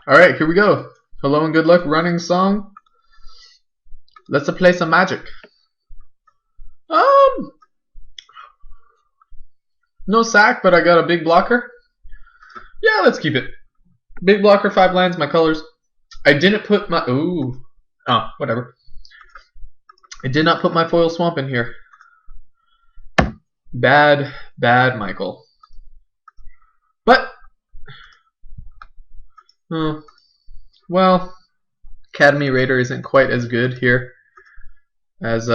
Alright, here we go. Hello and good luck running song. Let's play some magic. No sack, but I got a big blocker. Yeah, let's keep it. Big blocker, 5 lands, my colors. I didn't put my... Ooh. Oh, whatever. I did not put my foil swamp in here. Bad, Michael. But... well, Academy Raider isn't quite as good here as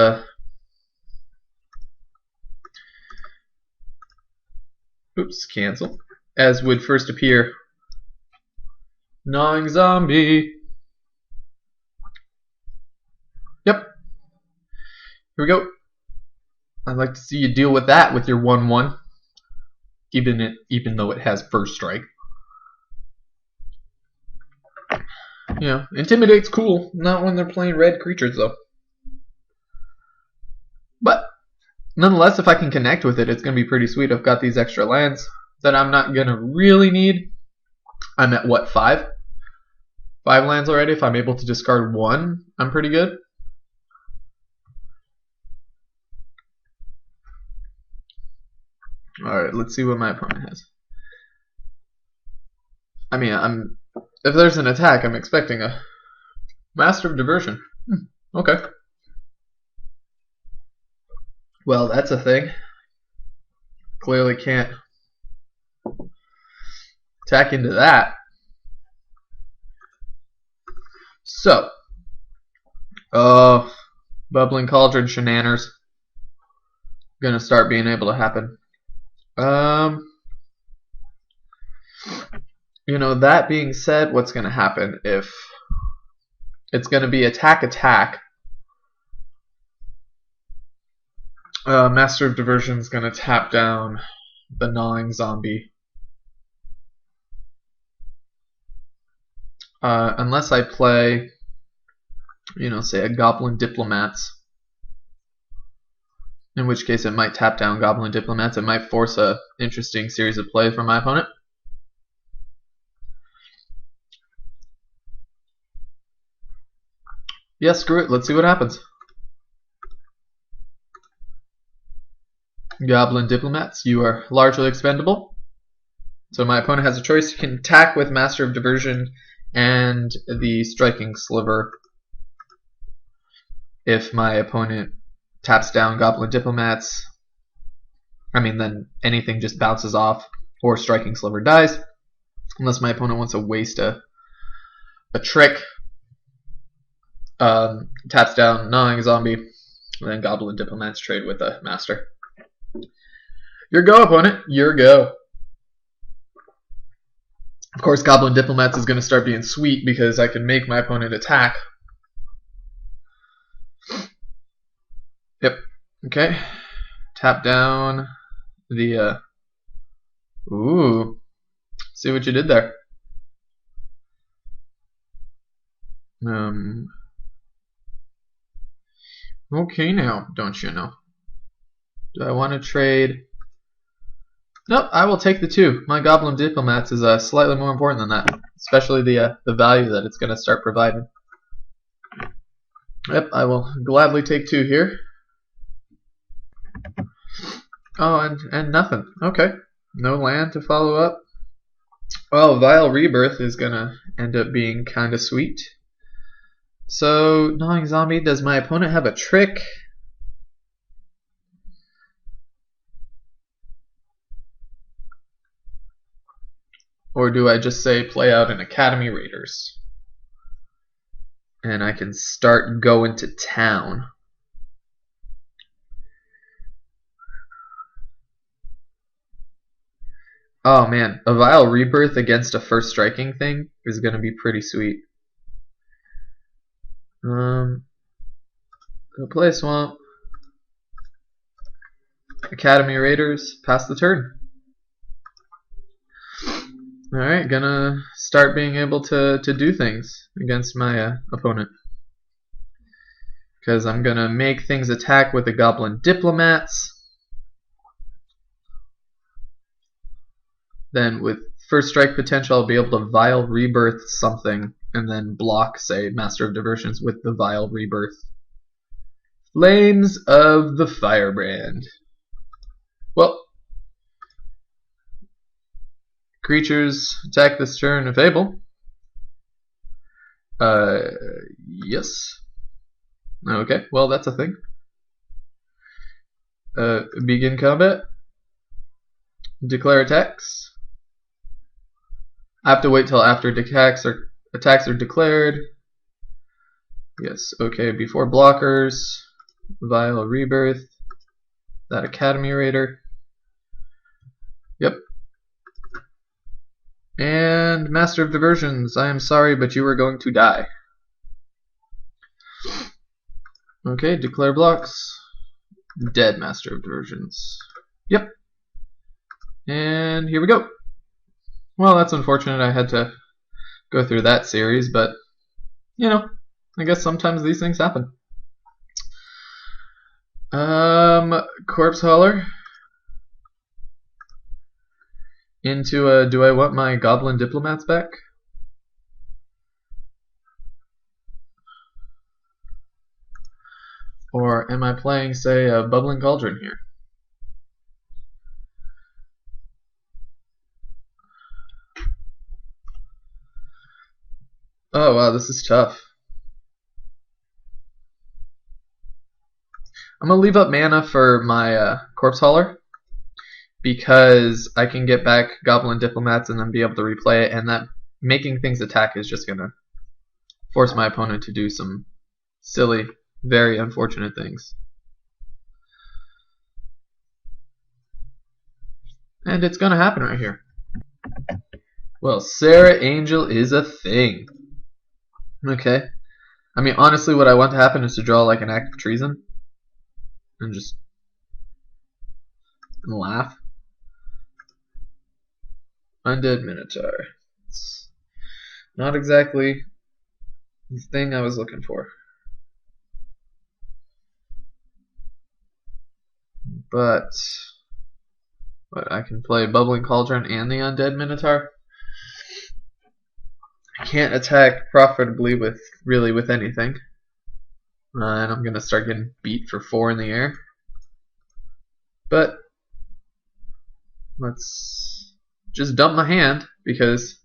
oops, cancel. As would first appear. Gnawing Zombie. Yep. Here we go. I'd like to see you deal with that with your 1/1. Even though it has first strike. You know, Intimidate's cool. Not when they're playing red creatures though. But nonetheless, if I can connect with it, it's going to be pretty sweet. I've got these extra lands that I'm not going to really need. I'm at what, 5? 5 lands already. If I'm able to discard 1, I'm pretty good. Alright, let's see what my opponent has. I mean, if there's an attack, I'm expecting a Master of Diversion. Okay. Well, that's a thing. Clearly can't attack into that. So, Bubbling Cauldron shenanigans gonna start being able to happen. You know, that being said, what's gonna happen if it's gonna be attack. Master of Diversion is going to tap down the Gnawing Zombie. Unless I play, you know, say a Goblin Diplomats. In which case it might tap down Goblin Diplomats. It might force an interesting series of play from my opponent. Yeah, screw it. Let's see what happens. Goblin Diplomats, you are largely expendable. So my opponent has a choice. You can attack with Master of Diversion and the Striking Sliver. If my opponent taps down Goblin Diplomats, then anything just bounces off or Striking Sliver dies. Unless my opponent wants to waste a trick. Taps down Gnawing Zombie, and then Goblin Diplomats trade with a Master. Your go, opponent. Your go. Of course, Goblin Diplomats is going to start being sweet because I can make my opponent attack. Yep. Okay. Tap down the... Ooh. See what you did there. Okay now, don't you know? Do I want to trade... Nope, I will take the 2. My Goblin Diplomats is slightly more important than that, especially the value that it's going to start providing. Yep, I will gladly take 2 here. Oh, and nothing. Okay, no land to follow up. Well, Vile Rebirth is going to end up being kind of sweet. So, Gnawing Zombie, does my opponent have a trick? Or do I just say play out an Academy Raiders? And I can start going to town. Oh man, a Vile Rebirth against a first striking thing is going to be pretty sweet. Go play Swamp. Academy Raiders, pass the turn. Alright, gonna start being able to do things against my opponent. Because I'm gonna make things attack with the Goblin Diplomats. Then with first strike potential, I'll be able to Vile Rebirth something and then block, say, Master of Diversions with the Vile Rebirth. Flames of the Firebrand. Well, creatures attack this turn if able. Yes. Okay, well, that's a thing. Begin combat. Declare attacks. I have to wait till after attacks are declared. Yes, okay, before blockers. Vile Rebirth. That Academy Raider. Yep. And Master of Diversions, I am sorry, but you are going to die. Okay, declare blocks. Dead Master of Diversions. Yep. And here we go. Well, that's unfortunate I had to go through that series, but, you know, I guess sometimes these things happen. Corpse Hauler. Into a, do I want my Goblin Diplomats back? Or am I playing, say, a Bubbling Cauldron here? Oh wow, this is tough. I'm going to leave up mana for my Corpse Hauler, because I can get back Goblin Diplomats and then be able to replay it, and that making things attack is just going to force my opponent to do some silly, very unfortunate things. And it's going to happen right here. Well, Sarah Angel is a thing. Okay. I mean, honestly, what I want to happen is to draw like an Act of Treason and just laugh. Undead Minotaur. It's not exactly the thing I was looking for. But I can play Bubbling Cauldron and the Undead Minotaur. I can't attack profitably with anything. And I'm going to start getting beat for 4 in the air. But let's just dump my hand, because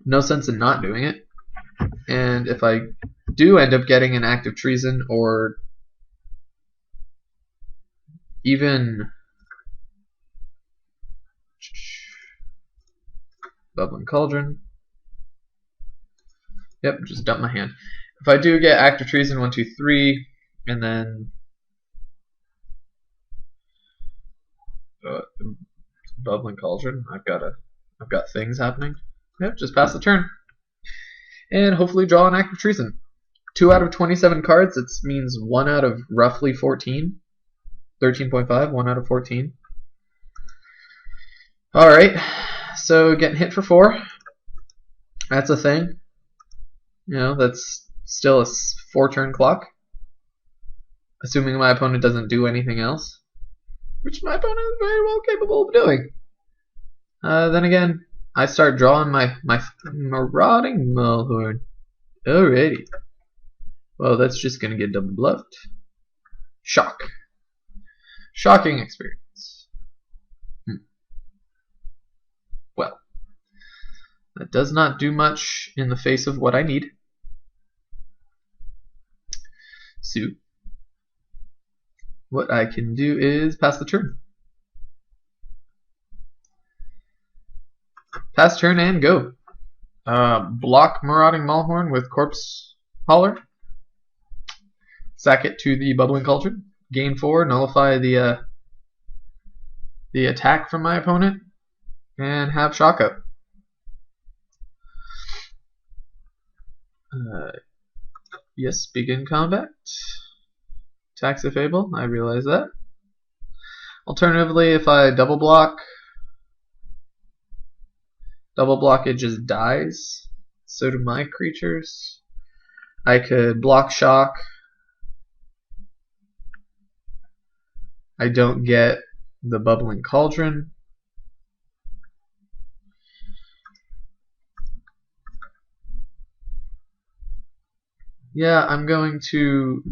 no sense in not doing it. And if I do end up getting an Act of Treason, or even Bubbling Cauldron, yep, just dump my hand. If I do get Act of Treason 1, 2, 3, and then Bubbling Cauldron, I've got things happening. Yep, just pass the turn. And hopefully draw an Act of Treason. 2 out of 27 cards, that means 1 out of roughly 14. 13.5, 1 out of 14. Alright, so getting hit for 4. That's a thing. You know, that's still a 4-turn clock. Assuming my opponent doesn't do anything else, which my opponent is very well capable of doing. Then again, I start drawing my Marauding Mulhorn. Alrighty. Well, that's just going to get double bluffed. Shock. Shocking experience. Well, that does not do much in the face of what I need. So, what I can do is pass the turn. Pass turn and go. Block Marauding Mulhorn with Corpse Hauler. Sack it to the Bubbling Cauldron. Gain 4, nullify the attack from my opponent, and have shock up. Yes, begin combat. Attacks if able, I realize that. Alternatively, if I double block it just dies. So do my creatures. I could block shock. I don't get the Bubbling Cauldron. Yeah, I'm going to...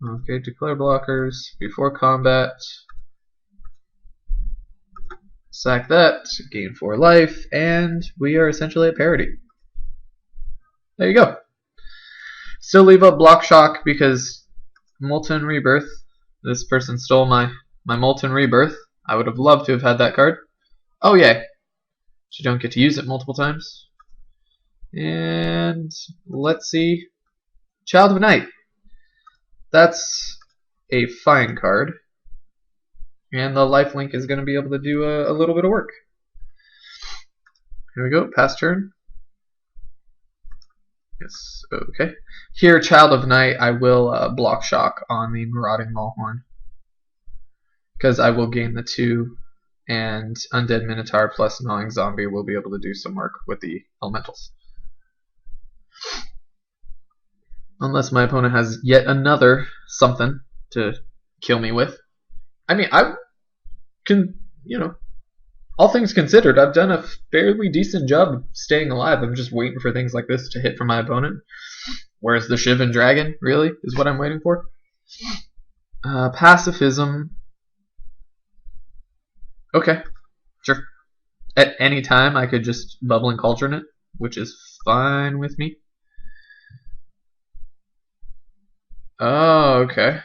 Okay, declare blockers before combat. Sack that, gain 4 life, and we are essentially at parity. There you go. Still leave up block shock because Molten Rebirth. This person stole my Molten Rebirth. I would have loved to have had that card. Oh yay. You don't get to use it multiple times. And let's see. Child of Night. That's a fine card. And the lifelink is going to be able to do a little bit of work. Here we go, pass turn. Yes, okay. Here, Child of Night, I will block shock on the Marauding Maulhorn. Because I will gain the 2, and Undead Minotaur plus Gnawing Zombie will be able to do some work with the elementals. Unless my opponent has yet another something to kill me with. I mean, I can, you know, all things considered, I've done a fairly decent job of staying alive. I'm just waiting for things like this to hit from my opponent. Whereas the Shivan Dragon, really, is what I'm waiting for. Pacifism. Okay, sure. At any time, I could just Bubbling Cauldron it, which is fine with me. Oh, okay.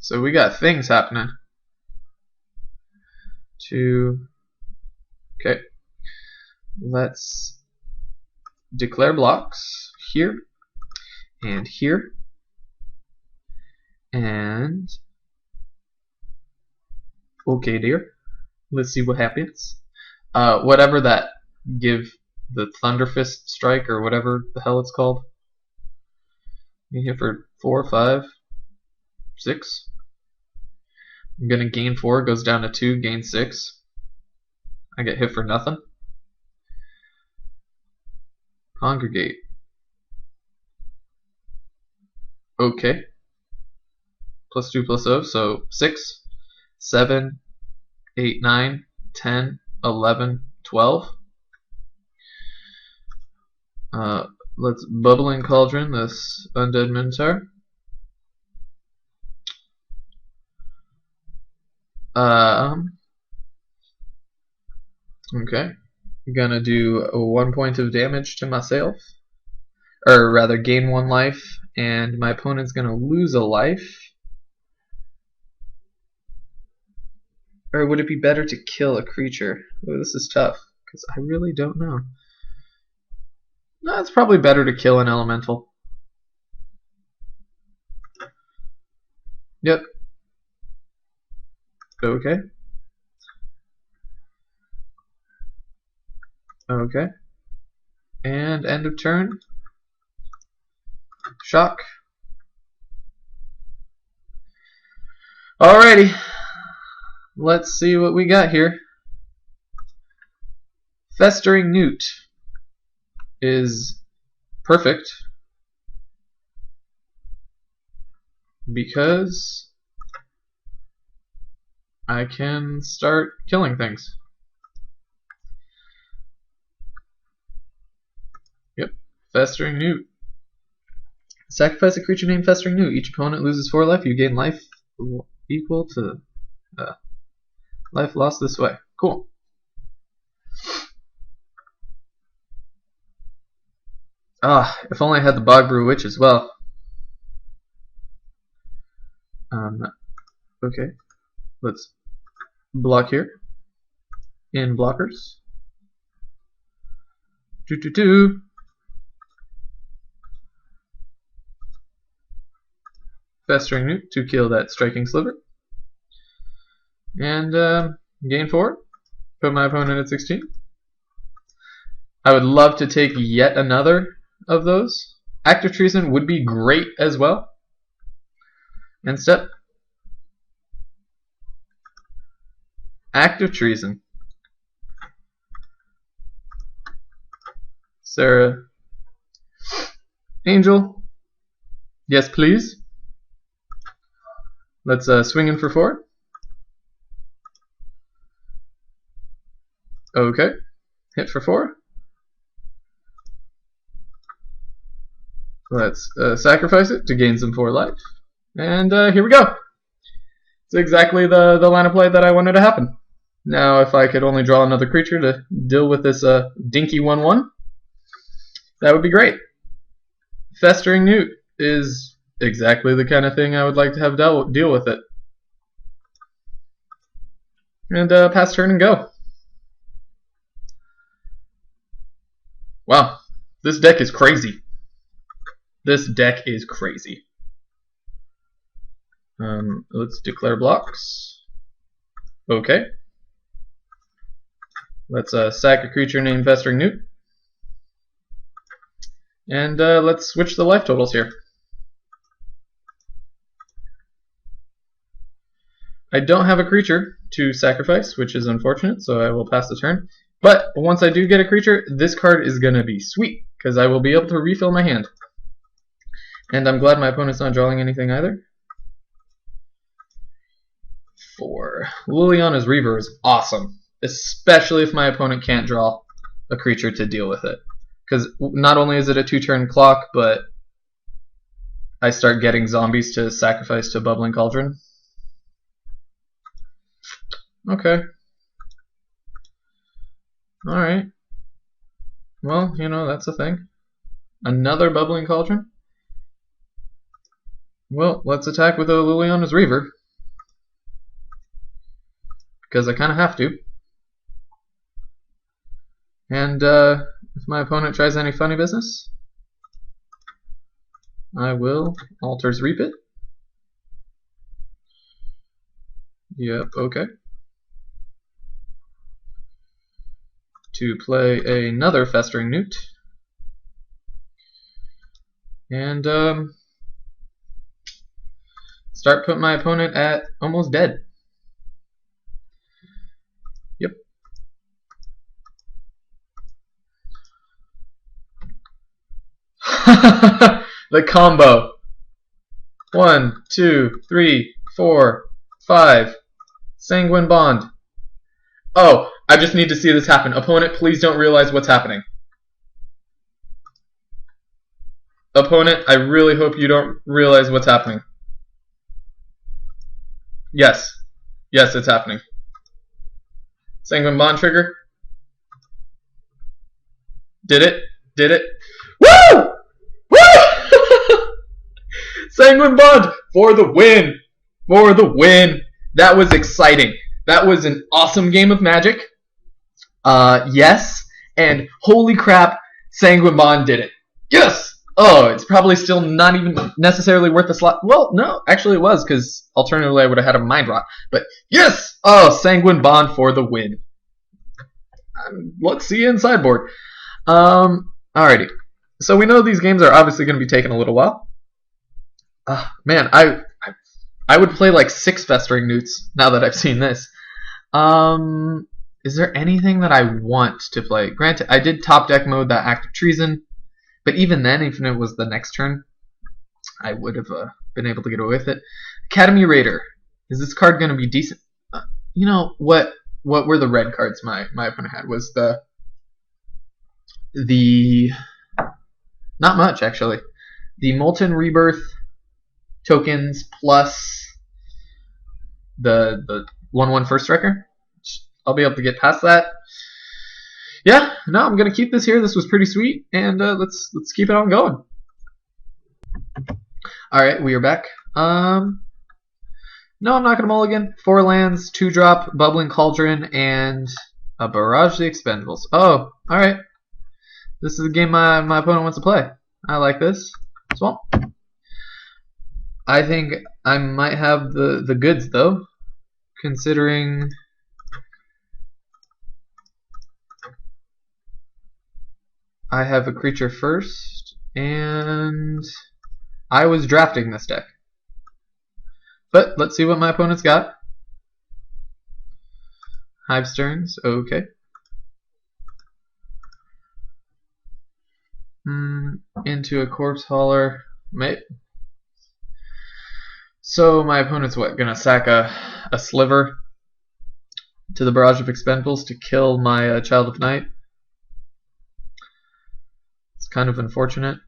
So we got things happening. Okay. Let's declare blocks here and here. And okay, dear. Let's see what happens. Whatever that give the Thunder Fist strike or whatever the hell it's called. You hit for 4, 5, 6. I'm gonna gain 4, goes down to 2, gain 6. I get hit for nothing. Congregate. Okay. Plus 2 plus 0, so 6, 7, 8, 9, 10, 11, 12. Let's Bubbling Cauldron this Undead Minotaur. Okay. I'm gonna do 1 point of damage to myself. Or rather, gain 1 life, and my opponent's gonna lose a life. Or would it be better to kill a creature? Oh, this is tough, because I really don't know. No, it's probably better to kill an elemental. Yep. Okay. Okay. And end of turn. Shock. Alrighty. Let's see what we got here. Festering Newt is perfect because I can start killing things. Yep, Festering Newt. Sacrifice a creature named Festering Newt. Each opponent loses 4 life. You gain life equal to life lost this way. Cool. If only I had the Bogbrew Witch as well. Okay. Let's block here. In blockers. Festering Newt to kill that Striking Sliver. And gain 4. Put my opponent at 16. I would love to take yet another of those. Act of Treason would be great as well. End step. Act of Treason. Sarah. Angel. Yes, please. Let's swing in for 4. Okay. Hit for 4. Let's sacrifice it to gain some 4 life. And here we go. It's exactly the line of play that I wanted to happen. Now, if I could only draw another creature to deal with this dinky 1/1, that would be great. Festering Newt is exactly the kind of thing I would like to have deal with it. And pass turn and go. Wow, this deck is crazy. This deck is crazy. Let's declare blocks. Okay. Let's sack a creature named Festering Newt. And let's switch the life totals here. I don't have a creature to sacrifice, which is unfortunate, so I will pass the turn. But once I do get a creature, this card is going to be sweet, because I will be able to refill my hand. And I'm glad my opponent's not drawing anything either. 4. Liliana's Reaver is awesome, especially if my opponent can't draw a creature to deal with it. Because not only is it a 2-turn clock, but I start getting zombies to sacrifice to Bubbling Cauldron. Okay. Alright. Well, you know, that's a thing. Another Bubbling Cauldron? Well, let's attack with a Liliana's Reaver. Because I kind of have to. And if my opponent tries any funny business, I will Altars Reap it. Yep, okay. To play another Festering Newt. And start putting my opponent at almost dead. Yep. The combo. 1, 2, 3, 4, 5. Sanguine Bond. Oh, I just need to see this happen. Opponent, please don't realize what's happening. Opponent, I really hope you don't realize what's happening. Yes. Yes, it's happening. Sanguine Bond trigger. Did it? Did it? Woo! Woo! Sanguine Bond for the win! For the win! That was exciting. That was an awesome game of Magic. Yes. And holy crap, Sanguine Bond did it. Yes! Oh, it's probably still not even necessarily worth the slot. Well, no, actually it was, because alternatively I would have had a Mind Rot. But yes! Oh, Sanguine Bond for the win. Let's see you in sideboard. Alrighty. So we know these games are obviously going to be taking a little while. Man, I would play like 6 Festering Newts now that I've seen this. Is there anything that I want to play? Granted, I did top deck mode that Act of Treason, but even then, even if it was the next turn, I would have been able to get away with it. Academy Raider. Is this card going to be decent? You know, what were the red cards my opponent had? Was the not much, actually. The Molten Rebirth tokens plus the 1/1 First Striker. I'll be able to get past that. Yeah, no, I'm gonna keep this here. This was pretty sweet, and let's keep it on going. All right, we are back. No, I'm not gonna mulligan. 4 lands, 2-drop, Bubbling Cauldron, and a Barrage the Expendables. Oh, all right. This is a game my opponent wants to play. I like this. Swamp. I think I might have the goods though, considering I have a creature first, and I was drafting this deck. But let's see what my opponent's got. Hive Stearns, okay. Into a Corpse Hauler, mate. So my opponent's what? Gonna sack a Sliver to the Barrage of Expendables to kill my Child of Night. It's kind of unfortunate.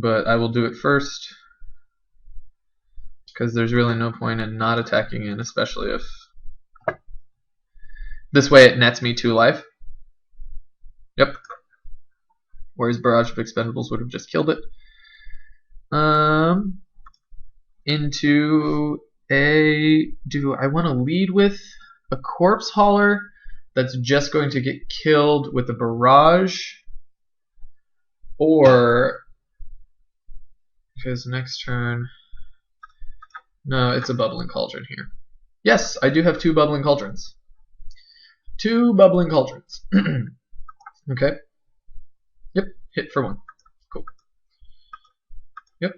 but I will do it first because there's really no point in not attacking in, especially if this way it nets me 2 life. Yep. Whereas Barrage of Expendables would have just killed it. Into a... Do I want to lead with a Corpse Hauler that's just going to get killed with a Barrage? Or... Because next turn... No, it's a Bubbling Cauldron here. Yes, I do have 2 Bubbling Cauldrons. 2 Bubbling Cauldrons. Okay. Yep, hit for 1. Cool. Yep.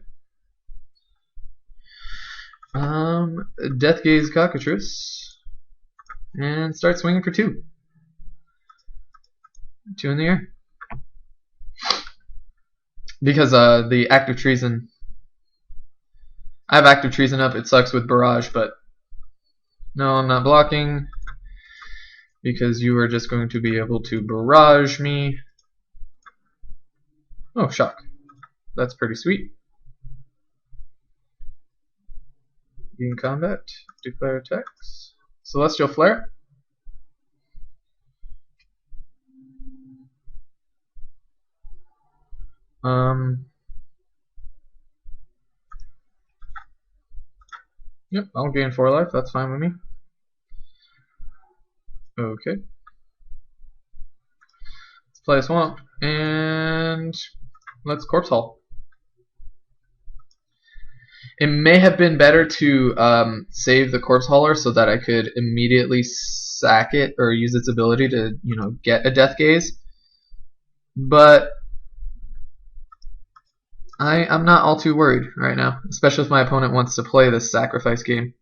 Death Gaze Cockatrice. And start swinging for 2. 2 in the air. Because the Active Treason... I have Active Treason up, it sucks with Barrage, but... No, I'm not blocking. Because you are just going to be able to Barrage me. Oh, shock. That's pretty sweet. In combat, declare attacks. Celestial Flare. Yep, I'll gain 4 life, that's fine with me. Okay. Let's play a Swamp, and let's Corpse Haul. It may have been better to save the Corpse Hauler so that I could immediately sack it or use its ability to, you know, get a Death Gaze. But I'm not all too worried right now, especially if my opponent wants to play this sacrifice game.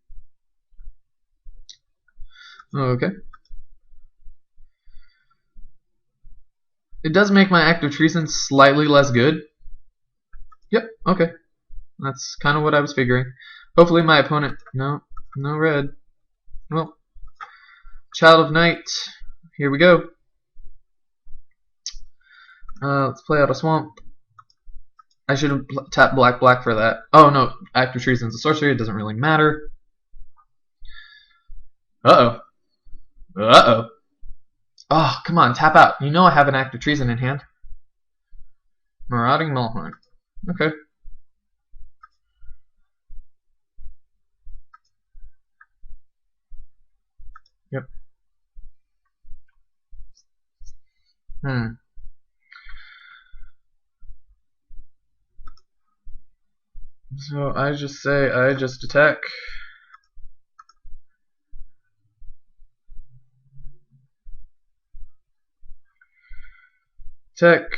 Okay. It does make my Active Treason slightly less good. Yep, okay. That's kind of what I was figuring. Hopefully my opponent... No red. Well, Child of Night. Here we go. Let's play out a Swamp. I should have tapped black for that. Oh no, Active Treason's a sorcery. It doesn't really matter. Uh-oh. Uh-oh. Oh, come on, tap out. You know I have an Active Treason in hand. Marauding Mulhorn. Okay. Yep. So I just say I just attack. Attack.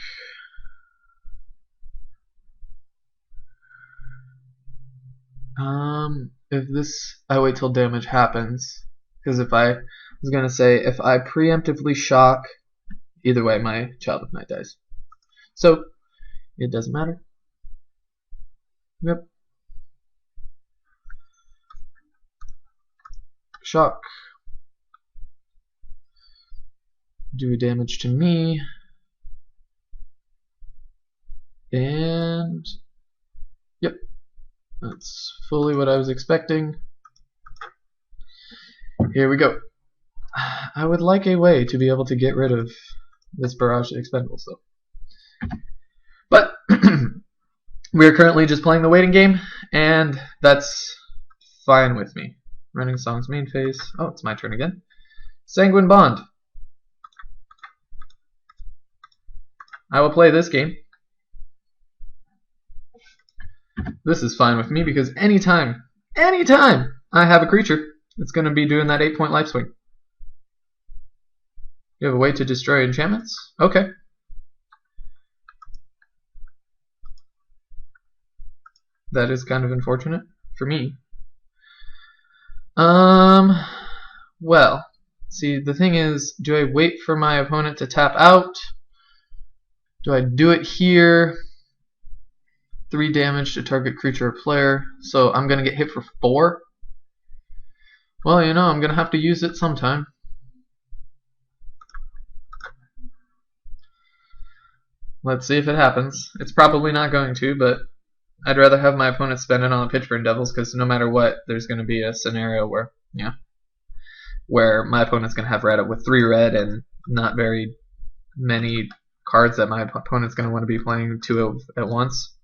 If this, I wait till damage happens, because if I was gonna say if I preemptively shock, either way my Child of Night dies. So it doesn't matter. Yep. Shock. Do damage to me. And yep. That's fully what I was expecting. Here we go. I would like a way to be able to get rid of this Barrage of Expendables though. But we are currently just playing the waiting game, and that's fine with me. Running Song's main phase. Oh, it's my turn again. Sanguine Bond. I will play this game. This is fine with me because anytime I have a creature, it's going to be doing that 8-point life swing. You have a way to destroy enchantments? Okay. That is kind of unfortunate for me. Well, see, the thing is, do I wait for my opponent to tap out? Do I do it here? 3 damage to target creature or player. So I'm going to get hit for 4. Well, you know, I'm going to have to use it sometime. Let's see if it happens. It's probably not going to, but I'd rather have my opponent spend it on the Pitchburn Devils, because no matter what, there's going to be a scenario where, where my opponent's going to have red with 3 red and not very many cards that my opponent's going to want to be playing 2 at once.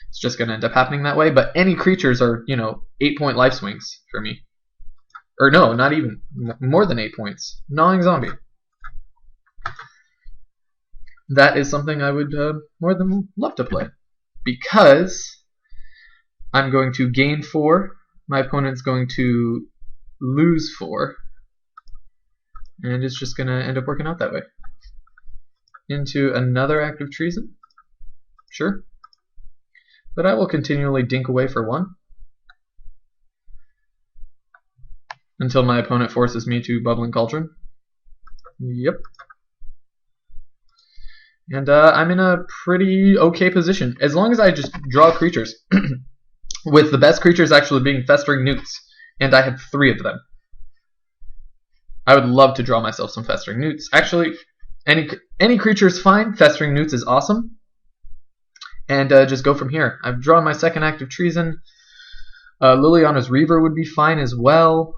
It's just going to end up happening that way. But any creatures are, 8-point life swings for me. Or no, not even. More than 8 points. Gnawing Zombie. That is something I would more than love to play. Because I'm going to gain 4. My opponent's going to lose 4. And it's just going to end up working out that way. Into another act of treason? Sure. But I will continually dink away for 1. Until my opponent forces me to Bubbling Cauldron. Yep. And I'm in a pretty okay position. As long as I just draw creatures. With the best creatures actually being Festering Newts. And I have 3 of them. I would love to draw myself some Festering Newts. Actually, any creature is fine. Festering Newts is awesome. And just go from here. I've drawn my second act of treason. Liliana's Reaver would be fine as well.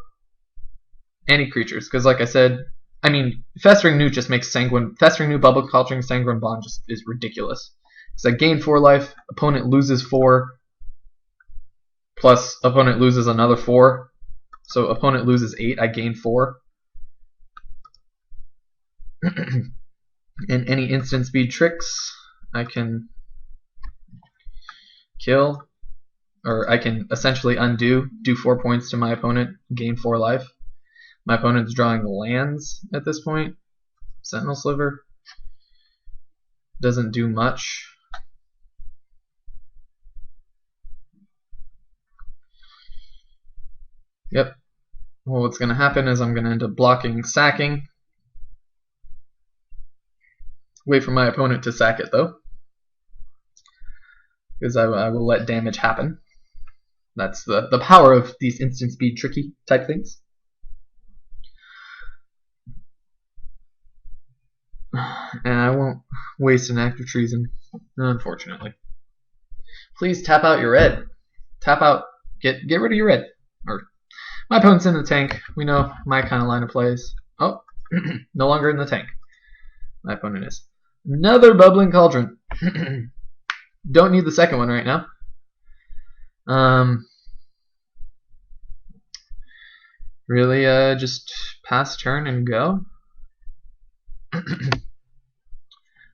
Any creatures, because like I said, Festering Newt just makes Festering Newt, Bubble Cauldron, Sanguine Bond just is ridiculous. Because I gain 4 life, opponent loses 4, plus opponent loses another 4. So opponent loses 8, I gain 4. And any instant speed tricks, I can kill, or I can essentially undo, do 4 points to my opponent, gain 4 life. My opponent's drawing lands at this point. Sentinel Sliver doesn't do much. Yep. Well, what's going to happen is I'm going to end up blocking sacking. Wait for my opponent to sack it, though. Because I will let damage happen. That's the power of these instant speed tricky type things. And I won't waste an act of treason, unfortunately. Please tap out your red. Tap out. Get rid of your red. Or my opponent's in the tank. We know my kind of line of plays. Oh, no longer in the tank. My opponent is. Another Bubbling Cauldron. Don't need the second one right now. Really, just pass turn and go.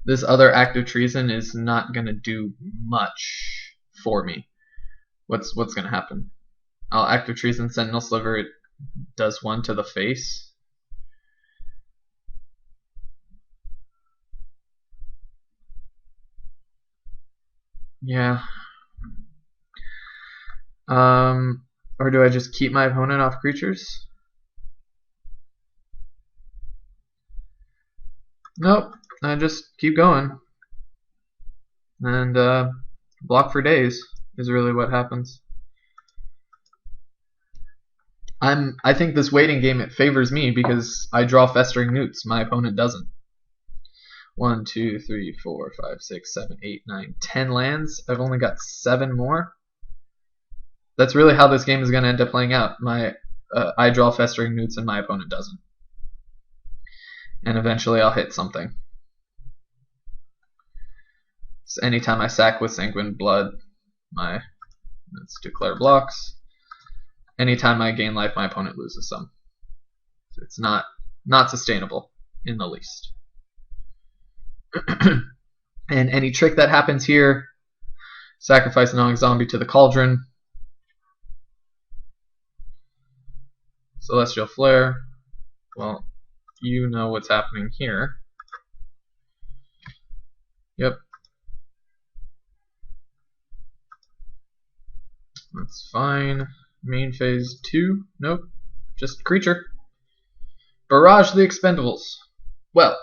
This other act of treason is not gonna do much for me. What's gonna happen? I'll act of treason, Sentinel Sliver. It does 1 to the face. Yeah. Or do I just keep my opponent off creatures? Nope. I just keep going. And block for days is really what happens. I think this waiting game, it favors me because I draw Festering Newts. My opponent doesn't. 1, 2, 3, 4, 5, 6, 7, 8, 9, 10 lands. I've only got 7 more. That's really how this game is going to end up playing out. I draw Festering Newts and my opponent doesn't. And eventually I'll hit something. So anytime I sack with Sanguine Blood, let's declare blocks. Anytime I gain life, my opponent loses some. So it's not sustainable in the least. And any trick that happens here, sacrifice Gnawing Zombie to the Cauldron. Celestial Flare. Well, you know what's happening here. Yep. That's fine. Main phase 2. Nope. Just creature. Barrage the Expendables. Well.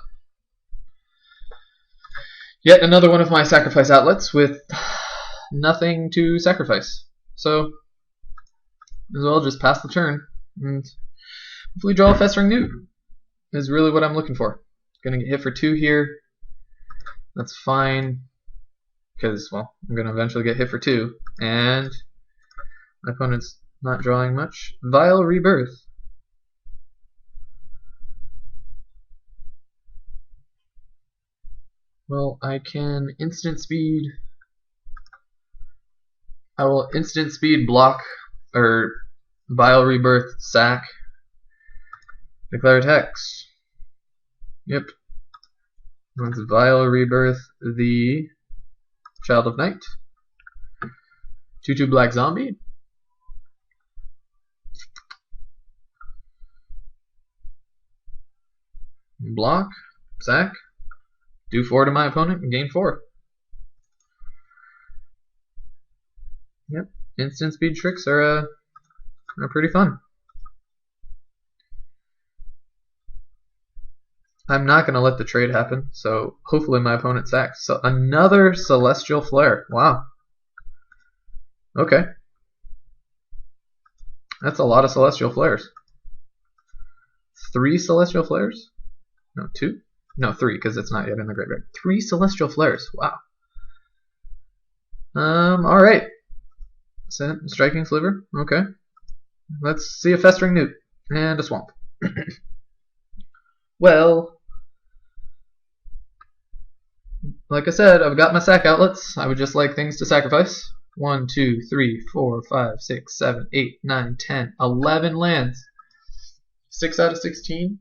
Yet another one of my sacrifice outlets with nothing to sacrifice. So, as well just pass the turn. And hopefully draw a Festering Newt. Is really what I'm looking for. Gonna get hit for 2 here. That's fine, because, well, I'm going to eventually get hit for 2, and my opponent's not drawing much. Vile Rebirth. Well, I can instant speed. I will instant speed block, or Vile Rebirth, sack, declare attacks. Yep. That's Vile Rebirth, the Child of Night. 2/2 Black Zombie. Block, sack, do 4 to my opponent and gain 4. Yep, instant speed tricks are pretty fun. I'm not going to let the trade happen, so hopefully my opponent sacks. So another Celestial Flare. Wow. Okay. That's a lot of Celestial Flares. 3 Celestial Flares? No, 2? No, 3, because it's not yet in the graveyard. 3 Celestial Flares. Wow. Alright. Striking Sliver. Okay. Let's see a Festering Newt. And a Swamp. Well, like I said, I've got my sack outlets. I would just like things to sacrifice. 1, 2, 3, 4, 5, 6, 7, 8, 9, 10, 11 lands. 6 out of 16.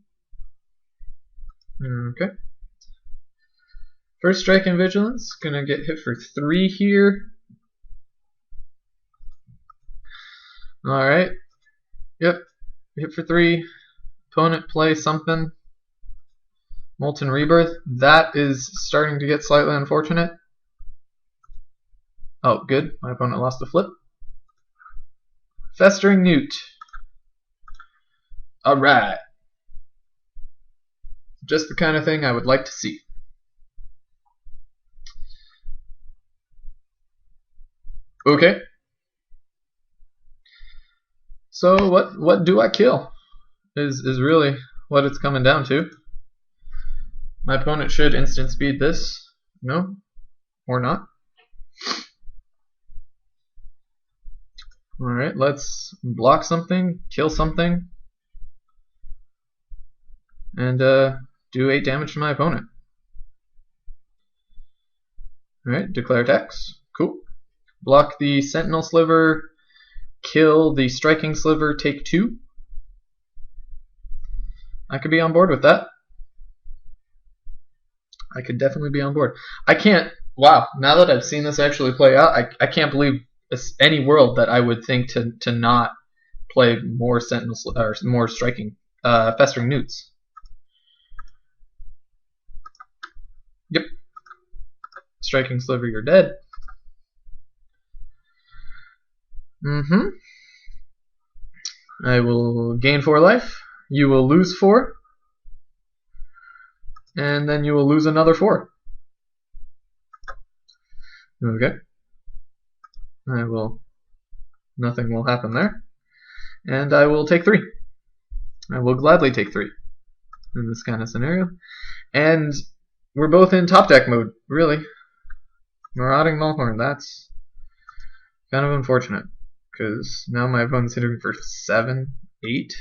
Okay. First Strike and Vigilance. Gonna get hit for 3 here. Alright. Yep. Hit for 3. Opponent play something. Molten Rebirth. That is starting to get slightly unfortunate. Oh, good. My opponent lost a flip. Festering Newt. Alright. Just the kind of thing I would like to see. Okay. So what do I kill? Is really what it's coming down to. My opponent should instant speed this. No? Or not. Alright, let's block something, kill something, and do 8 damage to my opponent. Alright, declare attacks. Cool. Block the Sentinel Sliver, kill the Striking Sliver, take 2. I could be on board with that. I could definitely be on board. I can't, wow, now that I've seen this actually play out, I can't believe any world that I would think to not play more Sentinel or more striking Festering Newts. Yep. Striking Sliver, you're dead. I will gain 4 life. You will lose 4. And then you will lose another 4. Okay. Nothing will happen there. And I will take 3. I will gladly take 3 in this kind of scenario. And we're both in top deck mode, really. Marauding Mulhorn, that's kind of unfortunate. Because now my opponent's hitting for 7, 8.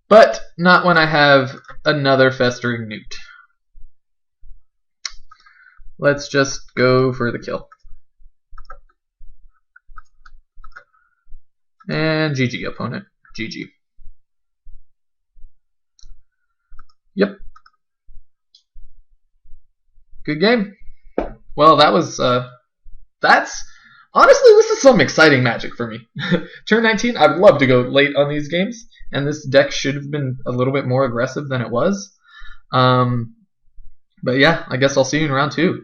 But not when I have another Festering Newt. Let's just go for the kill. And GG, opponent. GG. Yep. Good game. Well, that was, that's, honestly, this is some exciting Magic for me. Turn 19, I would love to go late on these games, and this deck should have been a little bit more aggressive than it was. But yeah, I guess I'll see you in round 2.